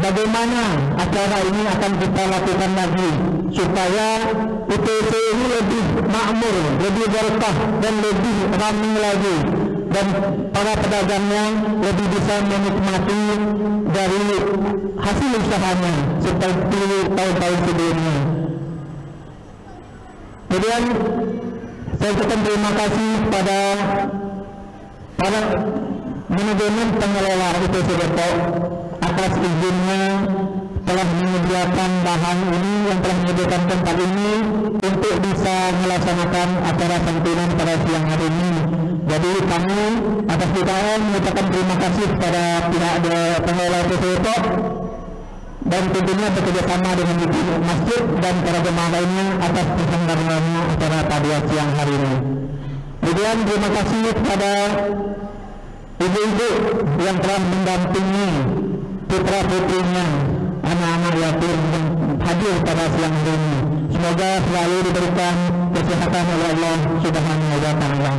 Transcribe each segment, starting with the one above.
bagaimana acara ini akan kita lakukan lagi supaya UTC ini lebih makmur, lebih berkah dan lebih ramai lagi, dan para pedagangnya lebih bisa menikmati dari hasil usahanya seperti tahun-tahun sebelumnya. Kemudian saya ucapkan terima kasih pada para manajemen pengelola UTC Depok atas izinnya telah menyediakan bahan ini, yang telah menyediakan tempat ini untuk bisa melaksanakan acara santunan pada siang hari ini. Jadi kami atas UKM mengucapkan terima kasih kepada pihak pengelola UTC Depok dan tentunya bekerjasama dengan masjid dan para jemaah lainnya atas penyelenggaraan acara pada siang hari ini. Kemudian terima kasih kepada ibu-ibu yang telah mendampingi putra putrinya, anak-anak yatim yang hadir pada siang hari ini. Semoga selalu diberikan kesehatan oleh Allah Subhanahu wa Ta'ala.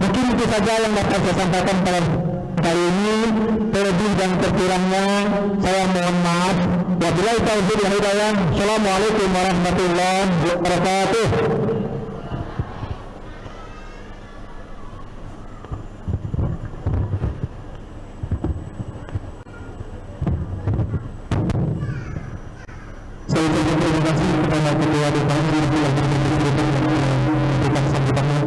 Mungkin itu saja yang dapat saya sampaikan pada kali ini. Terlebih dan terkurangnya saya mohon maaf. Wabillahi taufiq wal hidayah. Assalamualaikum warahmatullahi wabarakatuh. Saya ucapkan terima kasih kepada Ketua DPR yang telah memberikan sambutannya.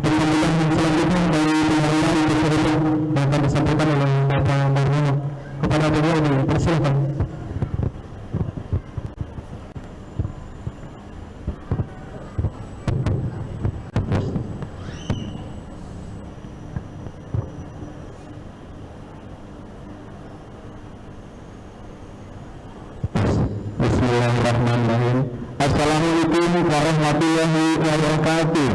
Pertemuan selanjutnya dari pengelola UTC Depok yang akan disampaikan oleh Bapak Marmono. Kepada beliau dipersilakan. Bismillahirrahmanirrahim. Assalamualaikum warahmatullahi wabarakatuh.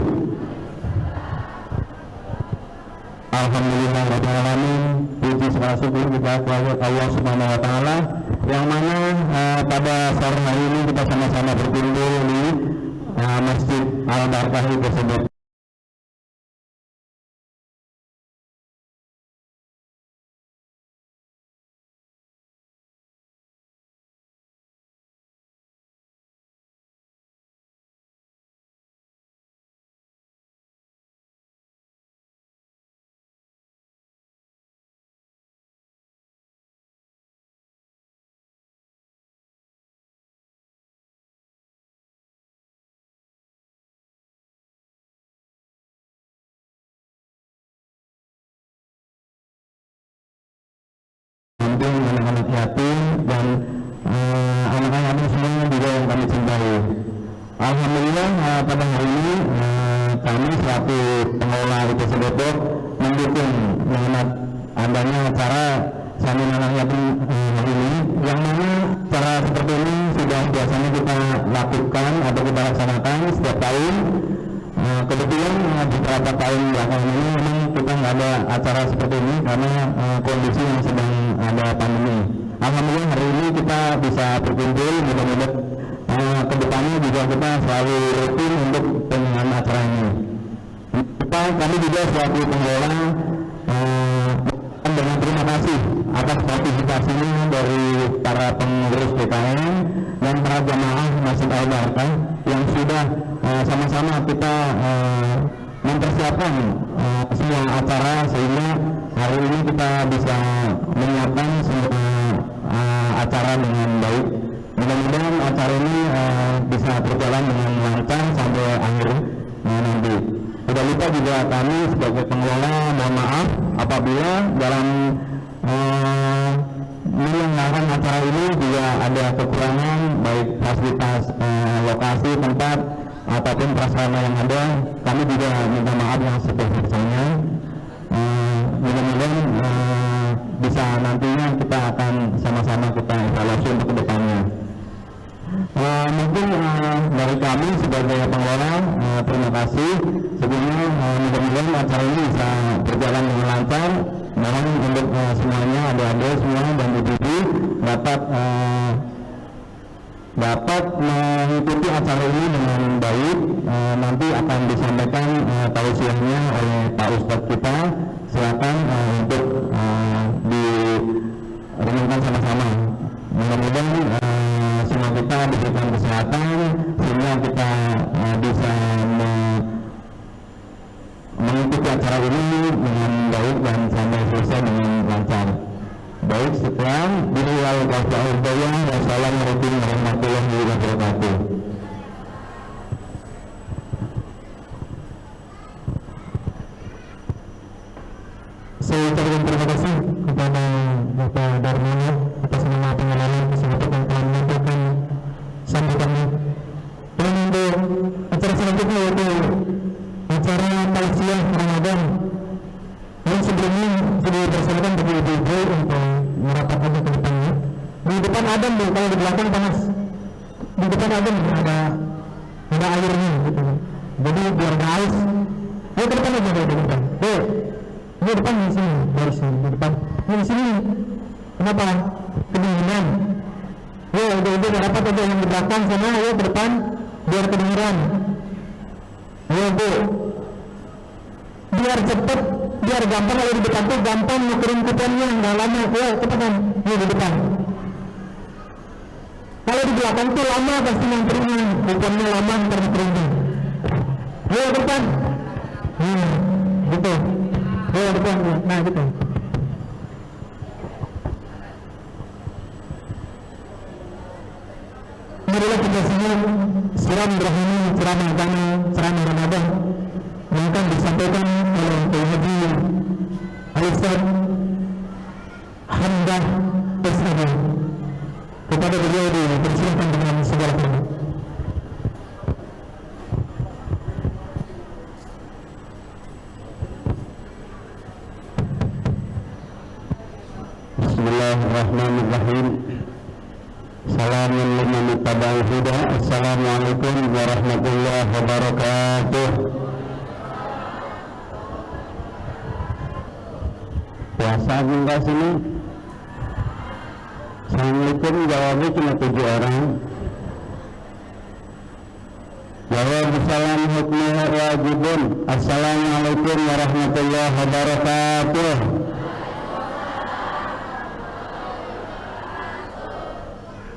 Alhamdulillah rabbil alamin. Puji segala syukur kita kepada Allah Subhanahu wa Ta'ala, yang mana pada sore hari ini kita sama-sama berkumpul di Masjid Al-Barkah tersebut. Anak-anak yatim dan anak-anak yatim semuanya juga yang kami cintai. Alhamdulillah pada hari ini kami selaku pengelola UTC Depok mendukung dengan adanya acara Santunan Anak Yatim hari ini, yang mana cara seperti ini sudah biasanya kita lakukan atau kita laksanakan setiap tahun. Kebetulan beberapa tahun belakangan ini memang kita nggak ada acara seperti ini karena kondisi yang sedang ada pandemi. Alhamdulillah hari ini kita bisa berkumpul, mudah-mudahan kedepannya juga kita selalu rutin untuk penyelenggaraan acara ini. Kami juga selaku pengelola dengan terima kasih atas partisipasinya dari para pengurus DKM dan para jamaah Masjid Al-Barkah yang sudah sama-sama kita mempersiapkan semua acara sehingga hari ini kita bisa menyiapkan semua acara dengan baik. Mudah-mudahan acara ini bisa berjalan dengan lancar sampai akhir nanti. Tidak lupa juga kami sebagai pengelola mohon maaf apabila dalam menyelenggarakan acara ini juga ada kekurangan baik fasilitas lokasi tempat ataupun prasarana yang ada. Kami juga minta maaf yang sebesar-besarnya. Mudah-mudahan bisa nantinya kita akan sama-sama kita evaluasi untuk kedepannya. Mungkin dari kami sebagai pengelola terima kasih. Sebelumnya mudah-mudahan acara ini bisa berjalan dengan lancar. Mohon untuk semuanya, adik-adik semua dan ibu-ibu dapat mengikuti acara ini dengan baik. Nanti akan disampaikan tausiahnya oleh Pak Ustadz kita. Silakan untuk direnungkan sama-sama. Al-Fatihah. Wassalamualaikum warahmatullahi wabarakatuh. Saya ucapkan terima kasih kepada Bapak Darmono atas nama pengalaman kesempatan yang telah menyampaikan sambutannya. Dan untuk acara selanjutnya yaitu acara tausiah Ramadan. Dan sebelumnya sudah dipersilakan bagi ibu-ibu untuk merapat aja ke depannya. Di depan ada bu, kalau di belakang panas. Di depan ada airnya gitu. Jadi biar nggak haus. Ayo ke depan aja di depan. Di depan di sini, dari sini di depan. Di sini. Kenapa? Kedinginan. Ya, ibu-ibu rapat aja yang di belakang sana, ayo ke depan biar kedinginan. Ayo bu. Biar cepet, biar gampang. Kalau di depan tuh gampang nukerin kuponnya, nggak lama. Ya, cepetan. Ayo di depan. Kalau di belakang tuh lama pasti nganterinnya, kuponnya lama ntar nukerin. Ayo ke depan. Gitu. Ayo depan, nah gitu. Marilah kita semua siram rohani, ceramah agama, ceramah Ramadan yang akan disampaikan oleh Kiai Haji Al-Ustaz Hamdah SAD. Kepada beliau dipersilakan dengan segala hormat. Bismillahirrahmanirrahim. Salamun liman ittaba'al huda. Assalamualaikum warahmatullahi wabarakatuh. Puasa enggak sini? Assalamualaikum jawabnya cuma 7 orang. Jawab salam hukmuhu wajibun. Assalamualaikum warahmatullahi wabarakatuh.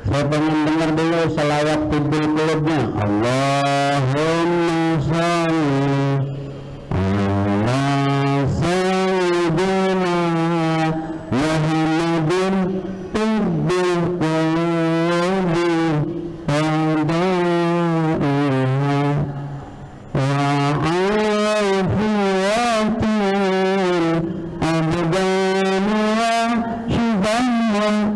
Saya pengen dengar dulu selawat tidur kulubnya. Allahumma sholli ala sayyidina Muhammadin tibbul qulubi wa da'iha wa afiyatil abdan wa shifaan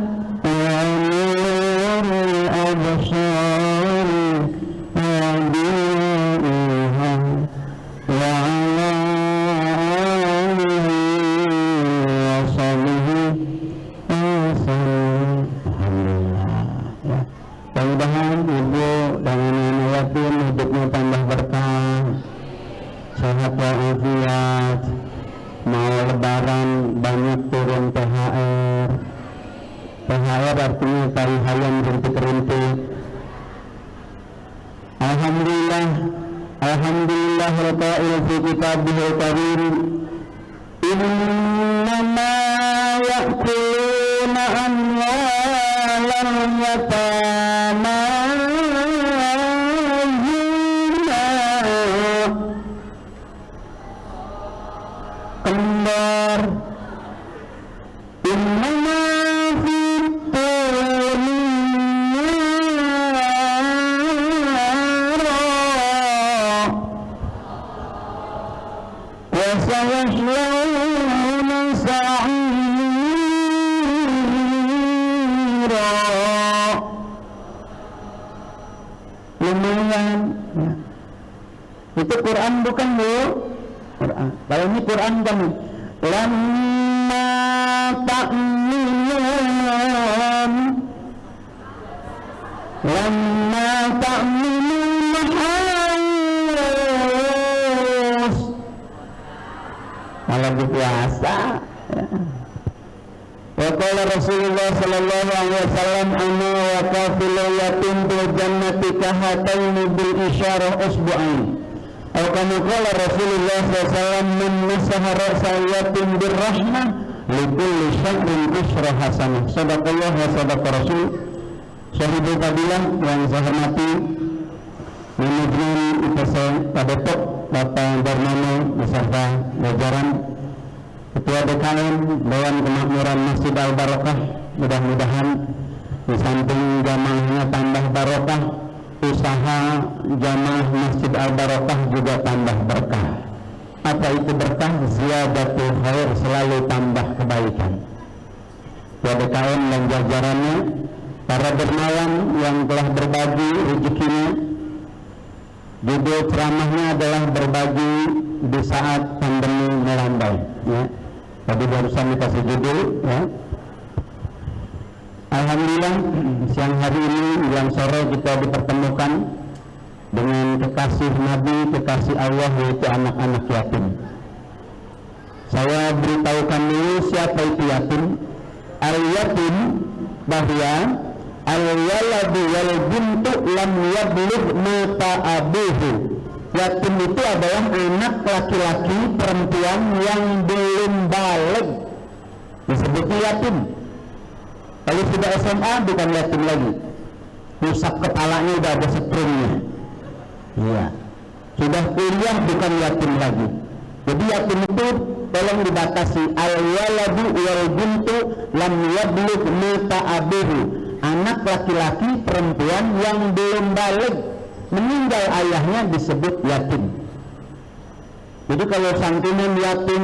Itu Quran bukan bu? Quran. Kalau ini Quran kamu. Lamma ta'minun, lamma ta'minun haus. Kalau berpuasa. Wa qala Rasulullah sallallahu alaihi wasallam ana wa kafilu yatim bil jannati kahataini bil isyarah usbu'ain. Atau kama qala Rasulullah sallallahu alaihi wasallam man masaha ra'sa yatim bir rahmah li kulli syahrin usra hasanah. Sadaqallah wa sadaqa Rasul. Sahibul fadilah yang saya hormati manajemen IPC Padepok Bapak Darmono beserta jajaran Ketua DKM Dewan Kemakmuran Masjid Al-Barakah mudah-mudahan di samping jamaahnya tambah barokah, usaha jamaah Masjid Al-Barokah juga tambah berkah. Apa itu berkah? Ziyadatul khair, selalu tambah kebaikan. PDKM dan jajarannya, para dermawan yang telah berbagi rezekinya. Judul ceramahnya adalah berbagi di saat pandemi melandai, ya. Tadi barusan dikasih judul, ya. Alhamdulillah siang hari ini yang sore kita dipertemukan dengan kekasih Nabi, kekasih Allah, yaitu anak-anak yatim. Saya beritahukan dulu siapa itu yatim. Al-yatim bahwa al-waladu wal bintu lam yablugh mata abuhu. Yatim itu adalah anak laki-laki perempuan yang belum baligh, disebutnya yatim. Kalau sudah SMA bukan yatim lagi, pusat kepalanya udah ada setrumnya. Iya, sudah kuliah bukan yatim lagi. Jadi yatim itu tolong dibatasi. Al-waladu wal bintu lam yablugh mata abuhu. Anak laki-laki perempuan yang belum baligh, meninggal ayahnya, disebut yatim. Jadi kalau santunan yatim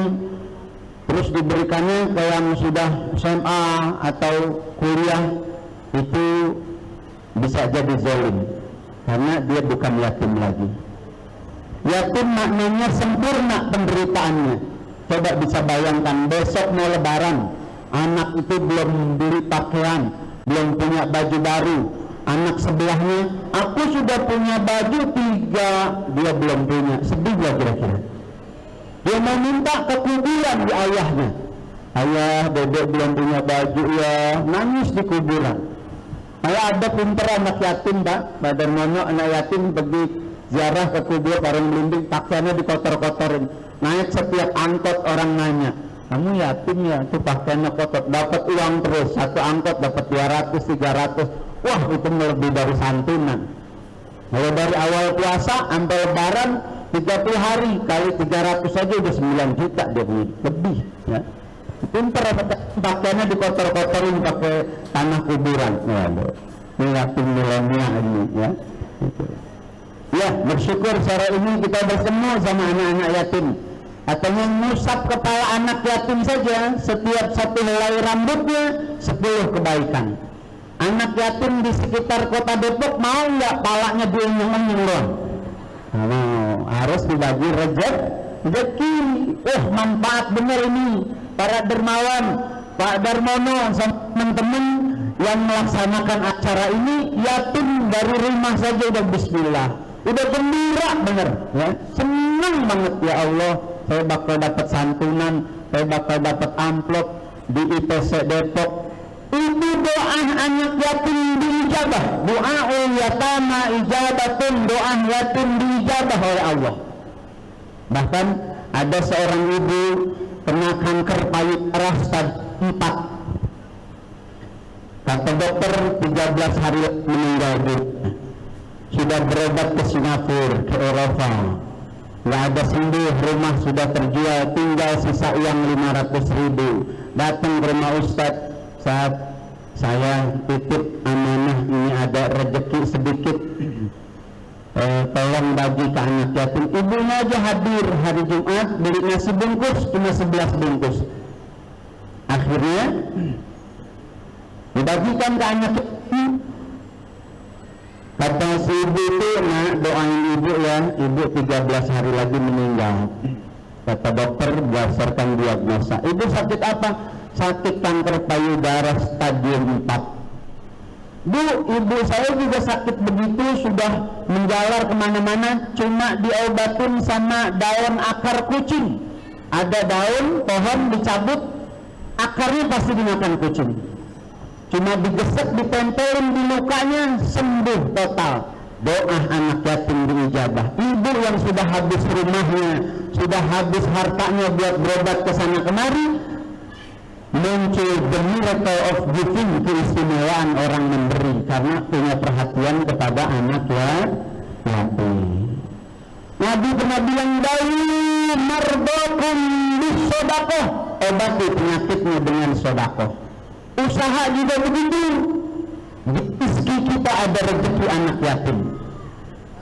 terus diberikannya ke yang sudah SMA atau kuliah, itu bisa jadi zalim karena dia bukan yatim lagi. Yatim maknanya sempurna penderitaannya. Coba bisa bayangkan, besok mau lebaran, anak itu belum beli pakaian, belum punya baju baru. Anak sebelahnya, aku sudah punya baju 3, dia belum punya. Sedih gak kira-kira? Dia mau minta ke kuburan di ayahnya. Ayah, dedek belum punya baju ya, nangis di kuburan. Saya ada pinter anak yatim, Pak. Badan mono anak yatim pergi ziarah ke kubur Parung Belimbing, pakaiannya dikotor-kotorin. Naik setiap angkot orang nanya, kamu yatim ya? Itu pakaiannya kotor. Dapat uang terus, satu angkot dapat 200, 300. Wah, itu lebih dari santunan. Kalau dari awal puasa sampai lebaran 30 hari kali 300 saja udah 9 juta dia punya, lebih, ya. Pinter pakaiannya dikotor-kotorin pakai tanah kuburan. Waduh, ini yatim milenial ini, ya. Ya, bersyukur sore ini kita bertemu sama anak-anak yatim. Katanya ngusap kepala anak yatim saja, setiap satu helai rambutnya 10 kebaikan. Anak yatim di sekitar kota Depok mau nggak palanya diunyeng-unyeng doang? Harus dibagi rezeki. Manfaat bener ini. Para dermawan, Pak Darmono sama teman-teman yang melaksanakan acara ini, yatim dari rumah saja udah bismillah, udah gembira bener, ya. Senang banget, ya Allah, saya bakal dapat santunan, saya bakal dapat amplop di ITC Depok. Itu doa anak yatim diijabah. Doa yatama ijabatun, doa yatim diijabah oleh Allah. Bahkan ada seorang ibu kena kanker payudara darah stadium 4. Kata dokter 13 hari meninggal dunia. Sudah berobat ke Singapura, ke Eropa, nggak ada sembuh, rumah sudah terjual, tinggal sisa uang 500.000. Datang ke rumah Ustadz, saat saya titip amanah ini ada rezeki sedikit, tolong bagi ke anak yatim. Ibunya aja hadir hari Jumat, beli nasi bungkus cuma 11 bungkus. Akhirnya dibagikan ke anak yatim. Kata si ibu itu, nak doain ibu ya, ibu 13 hari lagi meninggal. Kata dokter berdasarkan diagnosa, ibu sakit apa? Sakit kanker payudara stadium 4. Bu, ibu saya juga sakit begitu, sudah menjalar kemana-mana, cuma diobatin sama daun akar kucing. Ada daun pohon dicabut, akarnya pasti dimakan kucing. Cuma digesek, ditempelin di lukanya, sembuh total. Doa anak yatim diijabah. Ibu yang sudah habis rumahnya, sudah habis hartanya buat berobat ke sana kemari, muncul the miracle of giving, keistimewaan orang memberi karena punya perhatian kepada anak yatim. Nabi pernah bilang, dawi mardokum bis sodakoh, obati penyakitnya dengan sodakoh. Usaha juga begitu. Di rezeki kita ada rezeki anak yatim.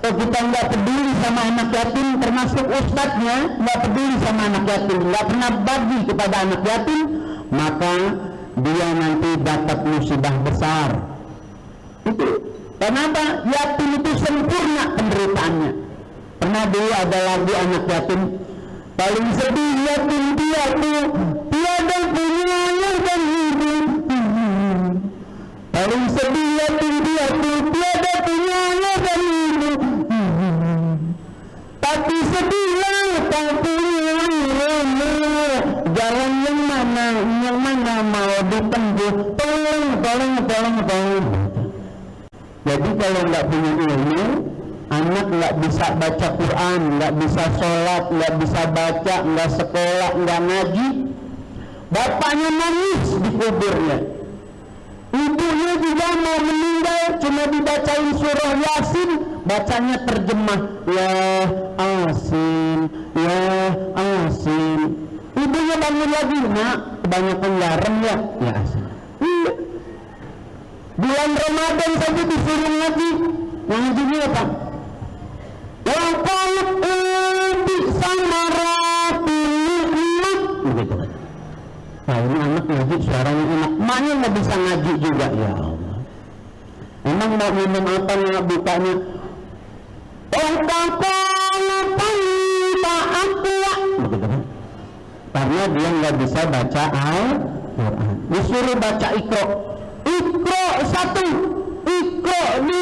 Kalau kita nggak peduli sama anak yatim, termasuk ustadznya nggak peduli sama anak yatim, nggak pernah bagi kepada anak yatim, maka dia nanti dapat musibah besar. Itu kenapa? Yatim itu sempurna penderitaannya. Pernah dulu ada lagu anak yatim, paling sedih yatim piatu, tiada punya ayah dan ibu. Paling sedih yatim piatu, tiada punya ayah dan ibu. Tapi sedihlah tak punya ilmu, jalan yang mana mau ditempuh. Tolong. Jadi kalau nggak punya ilmu, anak nggak bisa baca Quran, nggak bisa sholat, nggak bisa baca, nggak sekolah, nggak ngaji. Bapaknya nangis di kuburnya, ibunya juga mau meninggal, cuma dibacain surah Yasin, bacanya terjemah ya asin. Ibunya bangun lagi, nak kebanyakan garam ya asin. Bulan Ramadan saja disuruh ngaji. Ngajinya apa? Waqalub ubi samaratil nikmat. Begitu. Nah ini anak ngaji suaranya enak. Maknya nggak bisa ngaji juga, ya Allah. Emang mau minum apa nih bukanya? Begitu kan? Karena dia nggak bisa baca Al-Quran. Disuruh baca Iqra. Iqra 1, Iqra 2,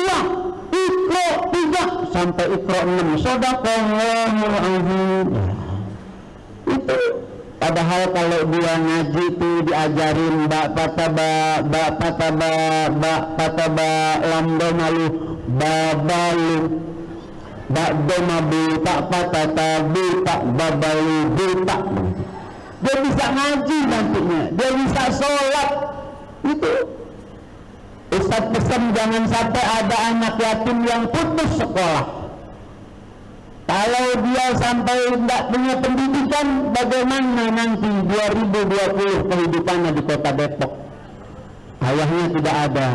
Iqra 3 sampai Iqra 6. Shadaqallahul azim. Itu padahal kalau dia ngaji itu diajarin ba pataba lamdo malu babalu tak domabu tak patata bu tak babalu bu tak. Dia bisa ngaji nantinya, dia bisa sholat. Itu Ustaz pesan jangan sampai ada anak yatim yang putus sekolah. Kalau dia sampai tidak punya pendidikan, bagaimana nanti 2020 kehidupannya di kota Depok? Ayahnya tidak ada.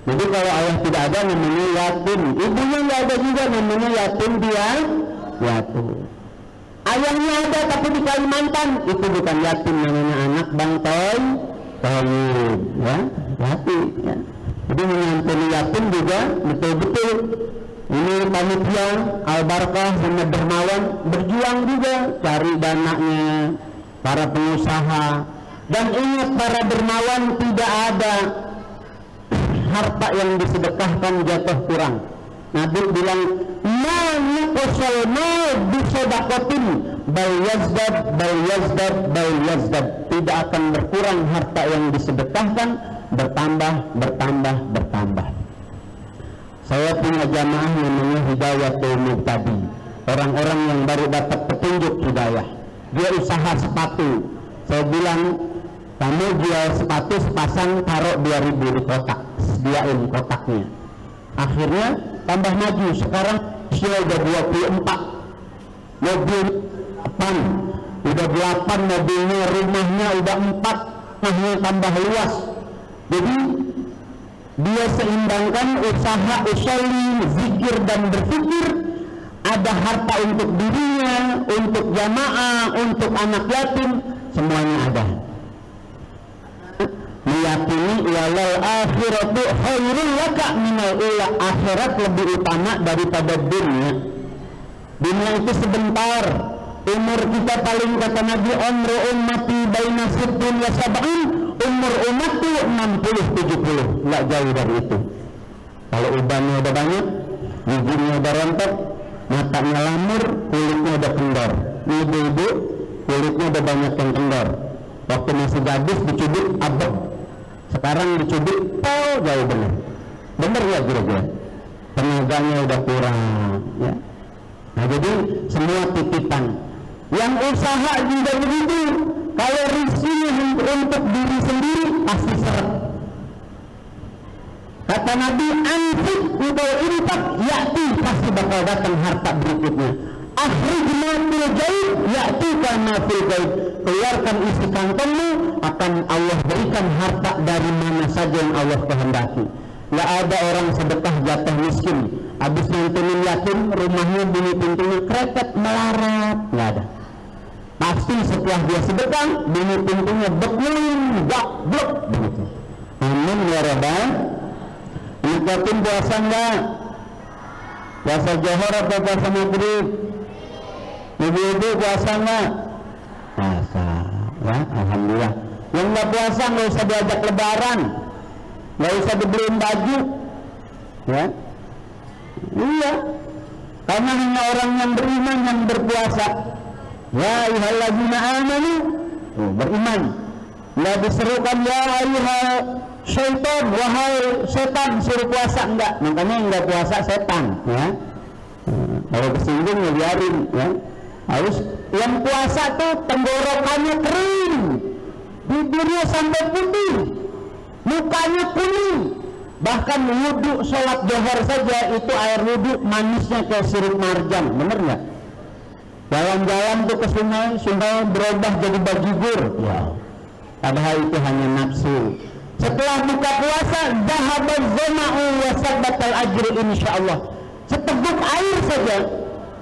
Jadi kalau ayah tidak ada namanya yatim, ibunya tidak ada juga namanya yatim piatu. Ayahnya ada tapi di Kalimantan, itu bukan yatim, namanya anak Bang Toy. Ya, yatim. Ya. Jadi menyantuni yatim juga betul-betul. Ini panitia Al-Barakah sama Dermawan berjuang juga cari dananya para pengusaha. Dan ingat para dermawan, tidak ada harta yang disedekahkan jatuh kurang. Nabi bilang, "Ma yuqsal mal bisedaqatin bal yazdad." Tidak akan berkurang harta yang disedekahkan, bertambah. Saya punya jamaah namanya Hidayatul Muhtadi. Orang-orang yang baru dapat petunjuk hidayah. Dia usaha sepatu. Saya bilang, kamu jual sepatu sepasang, taruh 2.000 di kotak, sediain kotaknya. Akhirnya tambah maju. Sekarang usia udah 24, mobil 8 mobilnya, rumahnya udah 4, rumahnya tambah luas. Jadi dia seimbangkan usaha, usolli, zikir dan berfikir. Ada harta untuk dirinya, untuk jamaah, untuk anak yatim, semuanya ada. Meyakini walal akhiratu khairul laka minal ula. Akhirat lebih utama daripada dunia. Dunia itu sebentar. Umur kita paling, kata Nabi, umru ummati baina sittun wa sab'in. Umur umatku 60-70, nggak jauh dari itu. Kalau ubannya udah banyak, giginya udah rontok, matanya lamur, kulitnya udah kendor. Ibu-ibu kulitnya udah banyak yang kendor. Waktu masih gadis dicubit abek, sekarang dicubit jauh bener ya kira-kira. Tenaganya udah kurang ya. Nah jadi semua titipan. Yang usaha juga begitu. Kalau rizkinya untuk diri sendiri pasti seret. Kata Nabi, anfik untuk infak, yakti pasti bakal datang harta berikutnya. Akhrij ma fil gaib, yakti ma fil gaib. keluarkan isi kantongmu, akan Allah berikan harta dari mana saja yang Allah kehendaki. Nggak ada orang sedekah jatuh miskin, habis nontonin yatim, rumahnya bunyi pintunya kreket melarat, nggak ada. Pasti setelah dia sedekah, bunyi pintunya beklung, blok begitu. Amin ya Rabbal. Yatim puasa nggak? Puasa Johor atau puasa Maghrib? Ibu-ibu puasa nggak? Puasa, ya alhamdulillah. Yang nggak puasa nggak usah diajak lebaran, nggak usah dibeliin baju, ya. Iya, karena hanya orang yang beriman yang berpuasa. Ya ayyuhalladzina amanu, beriman. Nggak diserukan ya ayyuhal syaitan, wahai setan suruh puasa, enggak. Makanya yang nggak puasa setan, ya. Kalau kesinggung ya biarin, ya. Harus yang puasa tuh tenggorokannya kering, bibirnya sampai putih, mukanya kuning. Bahkan wudhu sholat Johor saja itu air wudhu manisnya kayak sirup marjan, bener nggak? Jalan-jalan tuh ke sungai berubah jadi bajigur, ya. Padahal itu hanya nafsu. Setelah buka puasa, dhahabaz zama'u wa sabbatal ajri insyaallah. Seteguk air saja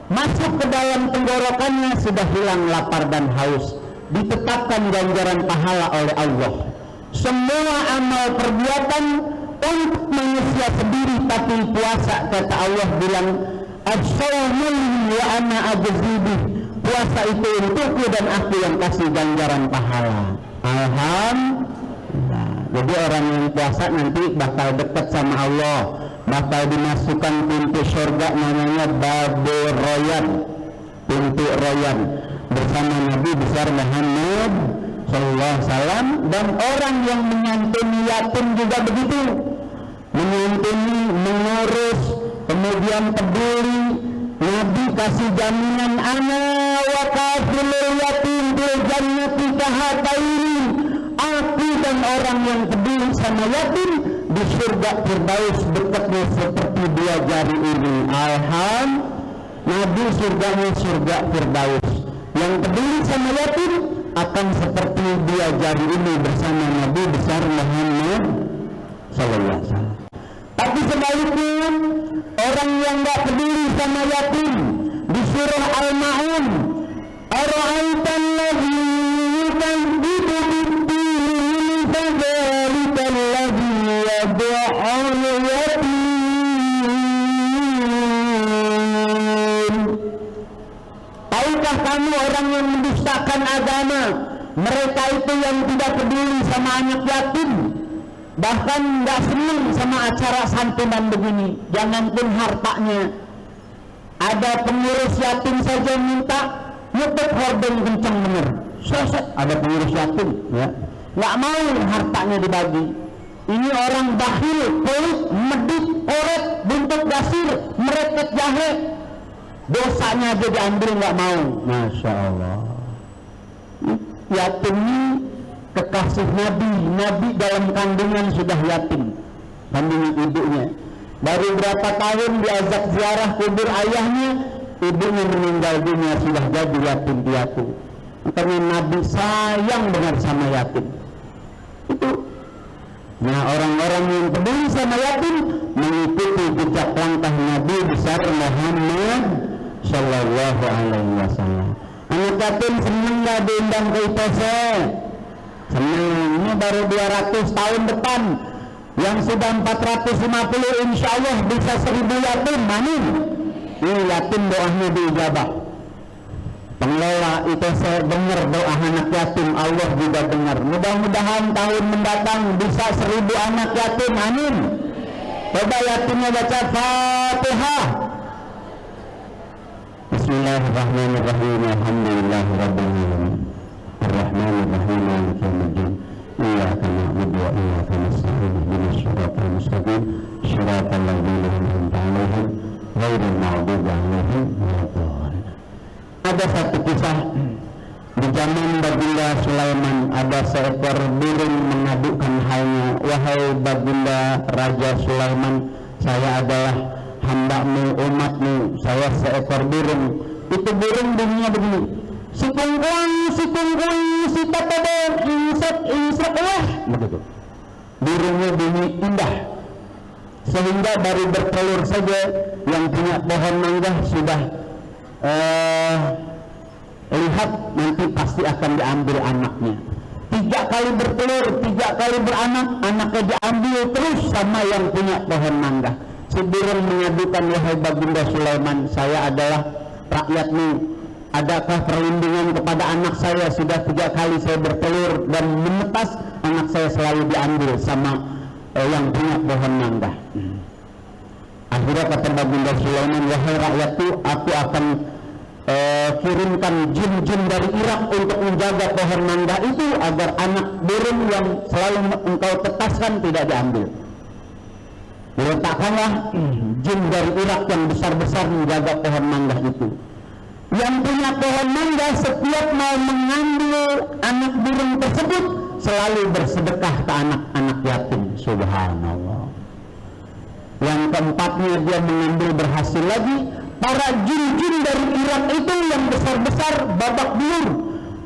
masuk ke dalam tenggorokannya, sudah hilang lapar dan haus, ditetapkan ganjaran pahala oleh Allah. Semua amal perbuatan untuk manusia sendiri, tapi puasa kata Allah bilang as-shaumul wa ana ajzibih, puasa itu untukku dan aku yang kasih ganjaran pahala. Alhamdulillah. Jadi orang yang puasa nanti bakal dekat sama Allah, bakal dimasukkan pintu surga namanya Babul Royan, pintu Royan, bersama Nabi besar Muhammad sallallahu alaihi wasallam. Dan orang yang menyantuni yatim juga begitu, menyantuni, mengurus, kemudian peduli. Nabi kasih jaminan ana wa kafilul yatim bil jannati kahataini, aku dan orang yang peduli sama yatim di surga Firdaus dekatnya seperti dua jari ini. Alhamdulillah, Nabi surganya surga Firdaus. Yang peduli sama yatim akan seperti dua jari ini bersama Nabi besar Muhammad sallallahu alaihi wasallam. Tapi sebaliknya, orang yang nggak peduli sama yatim di surah Al-Ma'un, ara'aitan ladzi yukadzibu bid-din fadzalikal ladzi yad'ul yatim. Tahukah kamu orang yang mendustakan agama? Mereka itu yang tidak peduli sama anak yatim, bahkan nggak senang sama acara santunan begini, janganpun hartanya. Ada pengurus yatim saja minta nyetep hordeng kencang bener, sosok ada pengurus yatim, ya, nggak mau hartanya dibagi. Ini orang bakhil, pelit, medit, koret, buntut dasir, mereket jahe, dosanya aja diambil nggak mau. Masya Allah. Yatim ini kekasih Nabi. Nabi dalam kandungan sudah yatim, kandungan ibunya. Baru berapa tahun diajak ziarah kubur ayahnya, ibunya meninggal dunia, sudah jadi yatim piatu. Makanya Nabi sayang benar sama yatim. Itu. Nah, orang-orang yang peduli sama yatim mengikuti jejak langkah Nabi besar Muhammad sallallahu alaihi wasallam. Anak yatim senang nggak diundang ke ITC? Senang. Ini baru 200 tahun depan, yang sudah 450 insya Allah bisa 1000 yatim. Amin. Ini yatim doanya diijabah. Pengelola ITC dengar doa anak yatim, Allah juga dengar. Mudah-mudahan tahun mendatang bisa 1000 anak yatim. Amin. Coba yatimnya baca Fatihah. Bismillahirrahmanirrahim. Alhamdulillahirabbil alamin. Ar-Rahmanir-Rahim. Maliki yaumiddin. Iyyaka na'budu wa iyyaka nasta'in. Ihdinas siratal mustaqim. Shiratal ladzina an'amta 'alaihim ghairil maghdubi 'alaihim waladdallin. Ada satu kisah di zaman Baginda Sulaiman. Ada seekor burung mengadukan halnya, wahai Baginda Raja Sulaiman, saya adalah hamba-Mu, umat-Mu, saya seekor burung. Itu burung bunyinya begini, si kungkuang, si tatador, insek lah, begitu. Burungnya bunyi indah, sehingga baru bertelur saja yang punya pohon mangga sudah lihat nanti pasti akan diambil anaknya. 3 kali bertelur, 3 kali beranak, anaknya diambil terus sama yang punya pohon mangga. Si burung mengadukan, wahai Baginda Sulaiman, saya adalah rakyatmu, adakah perlindungan kepada anak saya? Sudah 3 kali saya bertelur dan menetas, anak saya selalu diambil sama yang punya pohon mangga. Akhirnya kata Baginda Sulaiman, wahai rakyatku, aku akan kirimkan jin-jin dari Irak untuk menjaga pohon mangga itu agar anak burung yang selalu engkau tetaskan tidak diambil. Diletakkanlah jin dari Irak yang besar-besar menjaga pohon mangga itu. Yang punya pohon mangga setiap mau mengambil anak burung tersebut selalu bersedekah ke anak-anak yatim. Subhanallah. Yang keempatnya dia mengambil berhasil lagi. Para jin-jin dari Irak itu yang besar-besar babak belur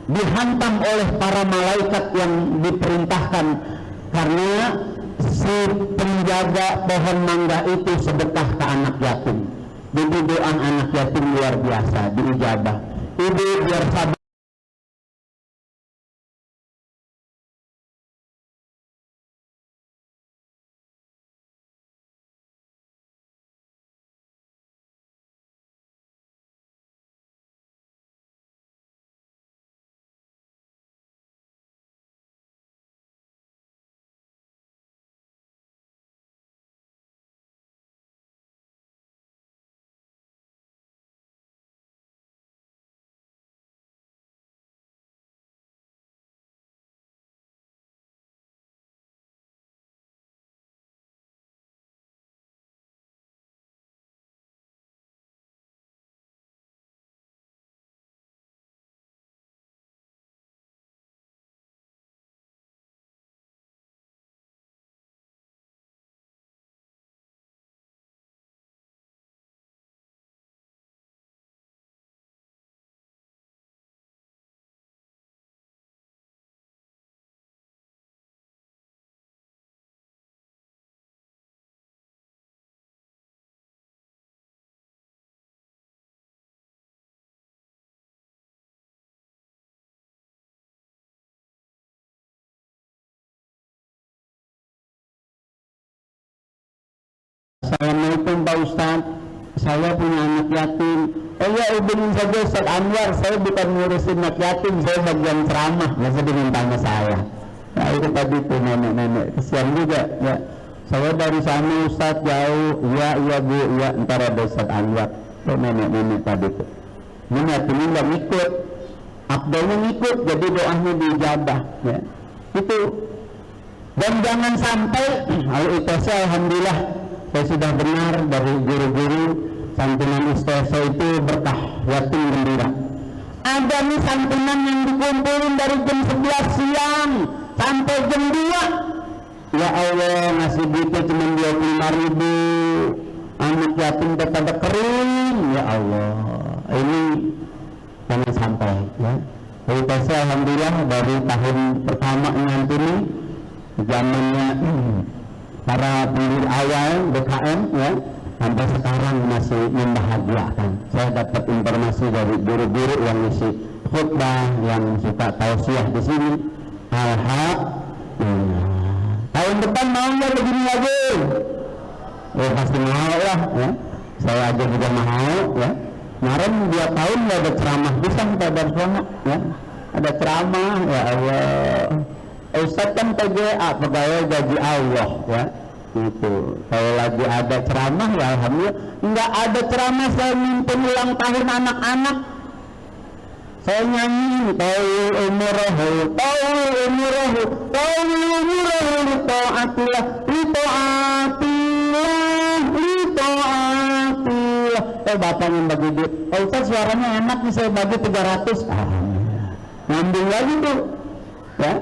dihantam oleh para malaikat yang diperintahkan karena si penjaga pohon mangga itu sedekah ke anak yatim. Jadi doa anak yatim luar biasa diijabah. Ibu biar sabar. Assalamualaikum Pak Ustadz, saya punya anak yatim. Ya hubungin saja Ustadz Anwar, saya bukan ngurusin anak yatim, saya bagian ceramah. Masa dimintanya saya. Nah itu tadi tuh nenek-nenek, kesian juga ya. Saya dari sana Ustadz jauh, iya bu, iya ntar ada Ustadz Anwar. Itu nenek-nenek tadi tuh. Ini yatimnya nggak ngikut, abdolnya ngikut, jadi doanya diijabah ya. Itu. Dan jangan sampai, kalau itu saya alhamdulillah saya sudah benar dari guru-guru santunan istighfar itu berkah yatim gembira. Ada nih santunan yang dikumpulin dari jam 11 siang sampai jam 2. Ya Allah, ngasih duitnya cuma 25.000, anak yatim pada kering. Ya Allah, ini jangan sampai ya. Jadi saya alhamdulillah dari tahun pertama nyantuni zamannya para pendiri awal BKM ya, sampai sekarang masih membahagiakan. Saya dapat informasi dari guru-guru yang ngisi khutbah, yang suka tausiah di sini. Alhamdulillah. Tahun depan mau nggak begini lagi? Pasti mau lah ya. Saya aja juga mau ya. Kemarin 2 tahun nggak ada ceramah, bisa kita dari sana ya. Ada ceramah ya Allah. Ustadz kan PGA, pegawai gaji Allah ya. Itu kalau lagi ada ceramah ya alhamdulillah. Nggak ada ceramah saya mimpin ulang tahun anak-anak, saya nyanyiin tawil umurahu li ta'atillah bapak yang bagi duit. Ustaz suaranya enak nih, saya bagi 300. Ngambil lagi tuh ya,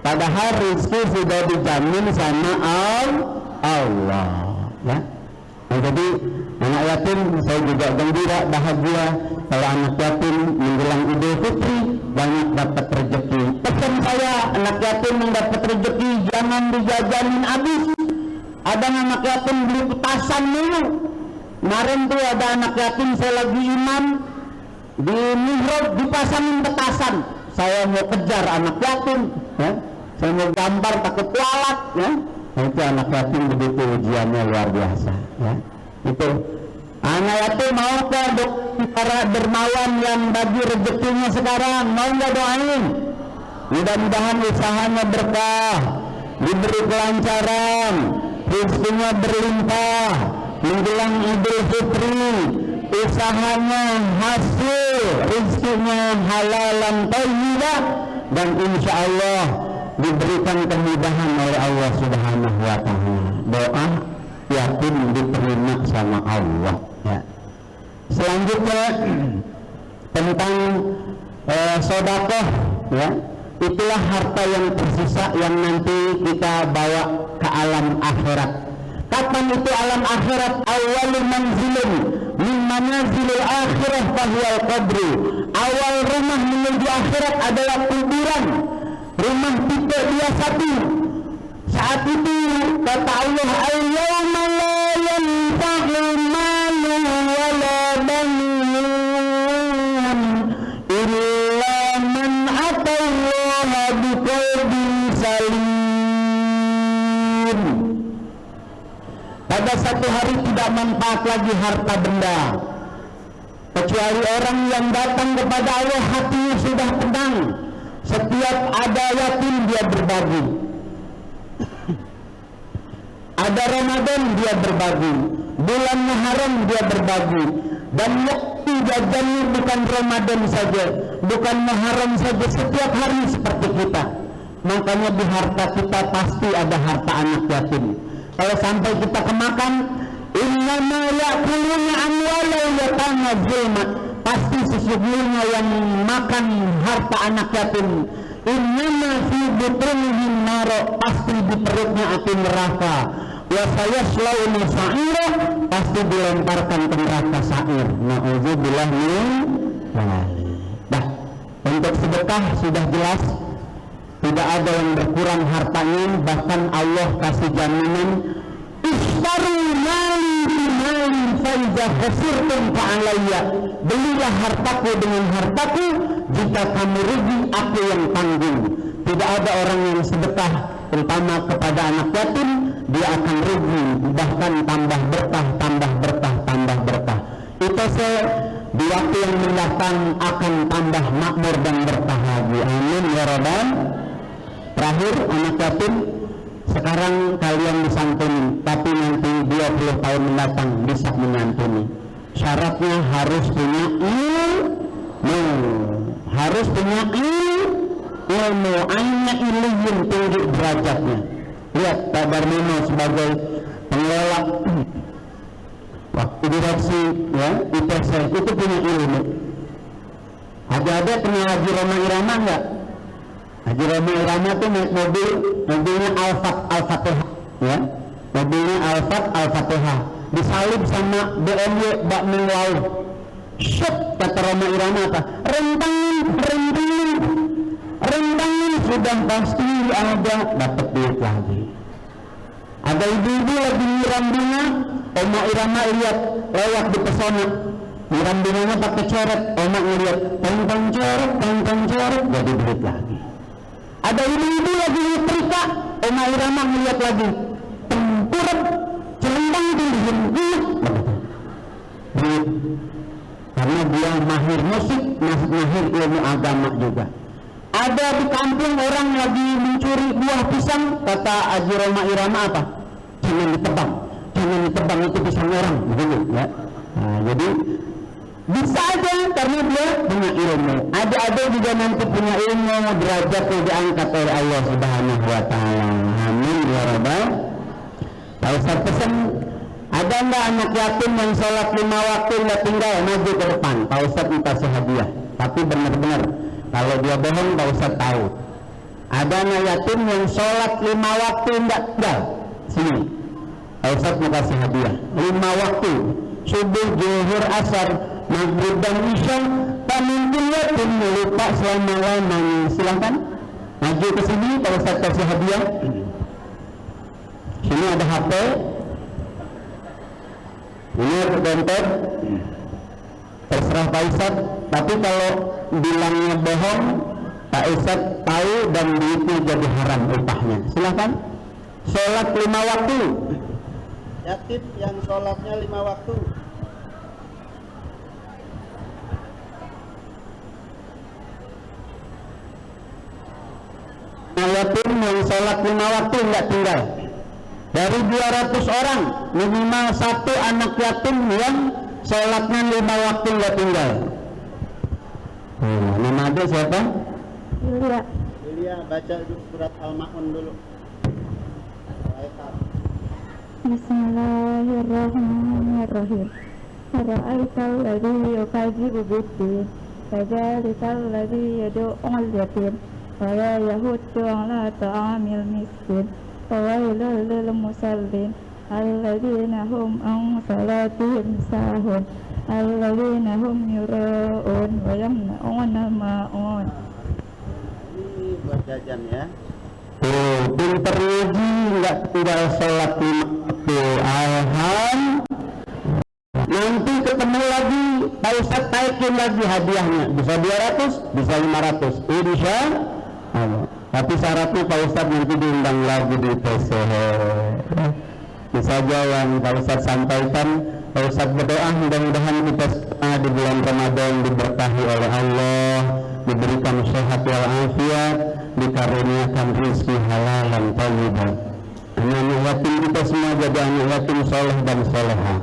padahal rezeki sudah dijamin sama Allah ya. Nah, jadi anak yatim saya juga gembira, bahagia kalau anak yatim menjelang Idul Fitri banyak dapat rezeki. Pesan saya, anak yatim yang dapat rezeki jangan dijajanin habis. Ada anak yatim beli petasan dulu. Kemarin tuh ada anak yatim, saya lagi imam di mihrab dipasangin petasan. Saya mau kejar anak yatim, ya. Saya mau gambar takut kualat, ya. Itu anak yatim begitu ujiannya luar biasa, ya. Itu anak yatim mau ke para dermawan yang bagi rezekinya sekarang, mau nggak doain? Mudah-mudahan usahanya berkah, diberi kelancaran, rezekinya berlimpah menjelang Idul Fitri, usahanya hasil, rezekinya halalan thayyibah, dan insya Allah diberikan kemudahan oleh Allah Subhanahu wa Ta'ala. Doa yakin diterima sama Allah, ya. Selanjutnya tentang sedekah, ya. Itulah harta yang tersisa yang nanti kita bawa ke alam akhirat. Kapan itu alam akhirat? Awwalu manzilin min manazilil akhirah fahuwal qabru. Awal rumah menuju akhirat adalah kuburan. Rumah tipe 21. Saat itu kata Allah, al-yawma la yanfa'u malun wala banun illa man atallaha biqalbin salim. Pada satu hari tidak manfaat lagi harta benda, kecuali orang yang datang kepada Allah hatinya sudah tenang. Setiap ada yatim dia berbagi, ada Ramadan dia berbagi, bulan Muharram dia berbagi. Dan waktu jajannya bukan Ramadan saja, bukan Muharram saja, setiap hari seperti kita. Makanya di harta kita pasti ada harta anak yatim. Kalau sampai kita kemakan, innama ya'kuluna amwalal yatama zulma, pasti sesungguhnya yang makan harta anak yatim, innama fi butunihim nar, pasti di perutnya api neraka. Wa sayaslawna sa'ira, pasti dilemparkan ke neraka sa'ir. Na'udzubillah min dzalik. Dah, untuk sedekah sudah jelas, tidak ada yang berkurang hartanya. Bahkan Allah kasih jaminan, ishtaru mali bimali faiza khasirtum fa'alayya, belilah hartaku dengan hartaku, jika kamu rugi aku yang tanggung. Tidak ada orang yang sedekah terutama kepada anak yatim dia akan rugi, bahkan tambah berkah, tambah berkah, tambah berkah. Itu di waktu yang mendatang akan tambah makmur dan berkah lagi. Amin ya rabbal. Terakhir, anak yatim sekarang kalian disantuni, tapi nanti 20 tahun mendatang bisa menyantuni. Syaratnya harus punya ilmu, harus punya ilmu. Aina ilmu tinggi derajatnya. Lihat Pak Darmono sebagai pengelola waktu direksi, ya, ITC itu punya ilmu. Ada punya Haji Roma Irama enggak? Haji Roma Irama itu naik mobilnya Al-Fatihah, ya, mobilnya Al-Fatihah, disalib sama BMW bak Menglau. Syuk, kata Roma Irama apa? Rentangin sudah pasti ada, dapat duit lagi. Ada ibu-ibu lagi nyiram bunga, Oma Irama lihat lewat di pesona, nyiram bunganya pakai coret, Oma ngeliat tentang coret, jadi duit lagi. Ada ibu-ibu lagi nyetrika, Oma Irama ngeliat lagi tempurep, celendang tinggiin duit, karena dia mahir musik, mahir ilmu agama juga. Ada di kampung orang lagi mencuri buah pisang, kata Haji Roma Irama apa? Jangan ditebang, itu pisang orang, begitu, ya. Nah, jadi bisa aja karena dia punya ilmu. Ada juga nanti punya ilmu, derajatnya diangkat oleh Allah Subhanahu wa Ta'ala. Amin ya rabbal. Pak Ustaz pesan, ada enggak anak yatim yang sholat 5 waktu enggak tinggal maju ke depan? Pak Ustaz kasih hadiah. Tapi benar-benar kalau dia bohong Pak Ustaz tahu. Ada anak yatim yang sholat 5 waktu enggak tinggal. Sini. Pak Ustadz mau kasih hadiah 5 waktu, subuh, zuhur, asar, maghrib dan isya. Pemimpin yatim lupa selama-lamanya. Silahkan maju ke sini, Pak Ustadz kasih hadiah. Sini ada HP, ini ada dompet, terserah Pak Ustadz. Tapi kalau bilangnya bohong, Pak Ustadz tahu dan duitnya jadi haram upahnya. Silahkan. Sholat 5 waktu. Yatim yang sholatnya 5 waktu. Yatim yang sholat 5 waktu nggak tinggal. Dari 200 orang minimal 1 anak yatim yang sholatnya 5 waktu nggak tinggal. Nama adik siapa? Ilya, baca surat Al-Ma'un dulu. Bismillahirrahmanirrahim. Ara'aital ladzi yukadzibu bid-din, fadzalikal ladzi yad'u'ul yatim wa la yahuddu 'ala ta'amil miskin, fawailul lil musallin alladzina hum an salatihim sahun, alladzina hum yura'un wa yamna'una ma'un. Ini buat jajan ya. Pinter ngaji, nggak tinggal sholat 5 waktu. Nanti ketemu lagi, Pak Ustadz taikin lagi hadiahnya. Bisa 200, bisa 500. Insya Allah. Tapi syaratnya Pak Ustadz nanti diundang lagi di TC. Itu saja yang Pak Ustadz sampaikan. Pak Ustadz berdoa mudah-mudahan kita di bulan Ramadan diberkahi oleh Allah, diberikan sehat walafiat, dikaruniakan rezeki halal dan thayyibah. Anak-anak yatim kita semua jadi anak yatim soleh dan soleha.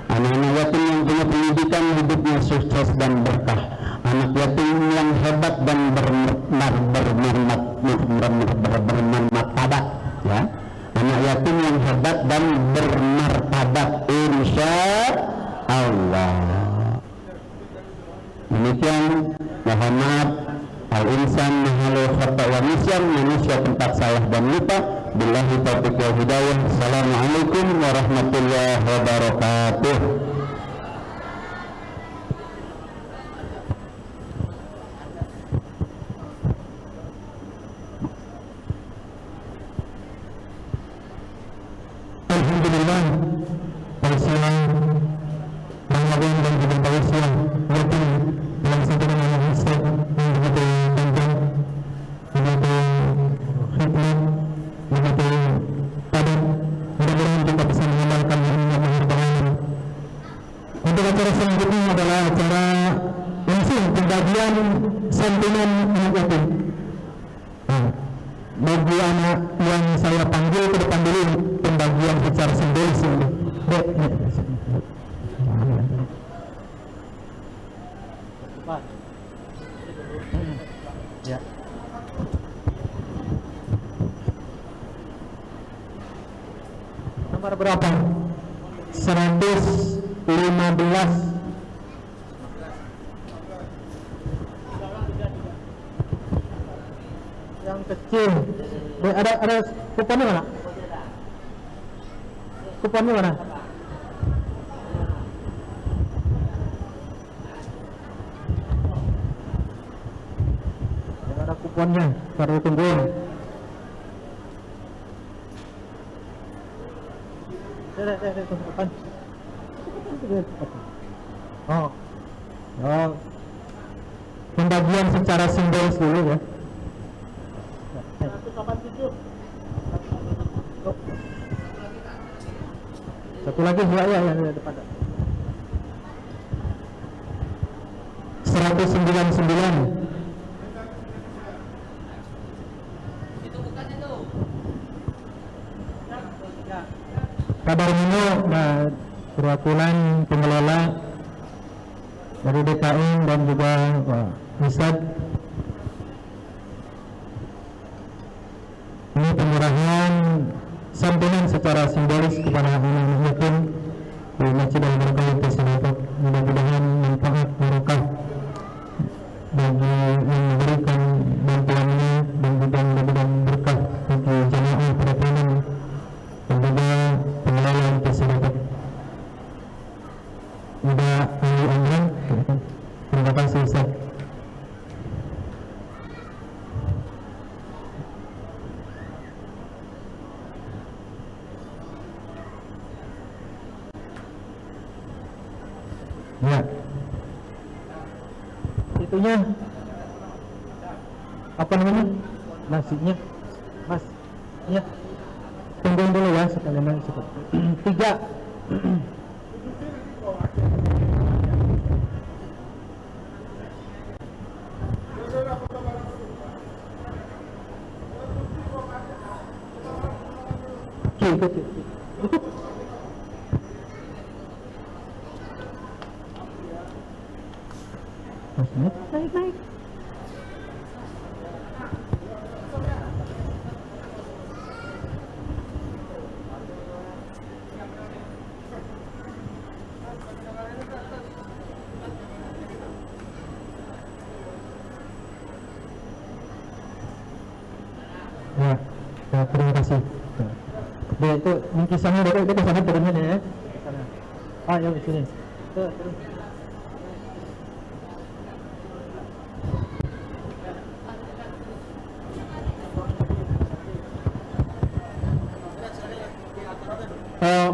Anak-anak yatim yang punya pendidikan hidupnya sukses dan berkah. Anak yatim yang hebat dan bermartabat, ya. Anak yatim yang hebat dan bermartabat, insya Allah. Demikian, mohon maaf. Al-insan mahalu khata wa nisyan, manusia tempat salah dan lupa. Billahi taufiq wal hidayah. Assalamualaikum warahmatullahi wabarakatuh. Alhamdulillah, Pausian Ramadan dan juga Pausian yatim yang sampai dengan Ustaz yang begitu panjang, begitu khidmat, begitu padat. Mudah-mudahan kita bisa mengamalkan ilmu mahir. Untuk acara selanjutnya adalah acara langsung pembagian santunan anak yatim. Bagi anak yang saya panggil ke depan dulu pembagian secara simbolis ini. Ya. Nomor berapa? 115. Yang kecil. Ada kuponnya mana? Kuponnya mana? Ada kuponnya, baru tungguin. Kapan? Oh. Oh. Pembagian secara simbolis dulu ya. 187. Satu lagi ya yang di depan. 199. Kabar Mino, perwakilan pengelola dari DKI dan juga Ustad. Ini penyerahan santunan secara simbolis kepada anak-anak yatim di Masjid Al-Barakah tersebut. Mudah-mudahan manfaat barokah bagi yang memberikan bantuannya dan juga mudah-mudahan berkah bagi jemaah para penonton dan juga pengelola Ya. Itunya apa namanya? Nasinya, Mas. Ya. Tungguin dulu ya sekalian lagi. 3. Ikut. Naik. Ya, terima kasih. Dia itu kisahnya dari itu kesana turunnya ya. Kesana. Ya di sini. Tuh, turun.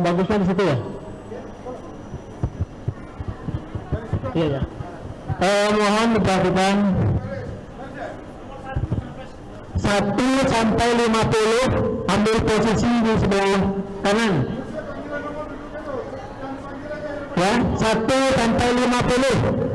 Bagusnya di situ ya. Iya. Mohon diperhatikan 1 sampai 50 ambil posisi di sebelah kanan. Ya, 1 sampai 50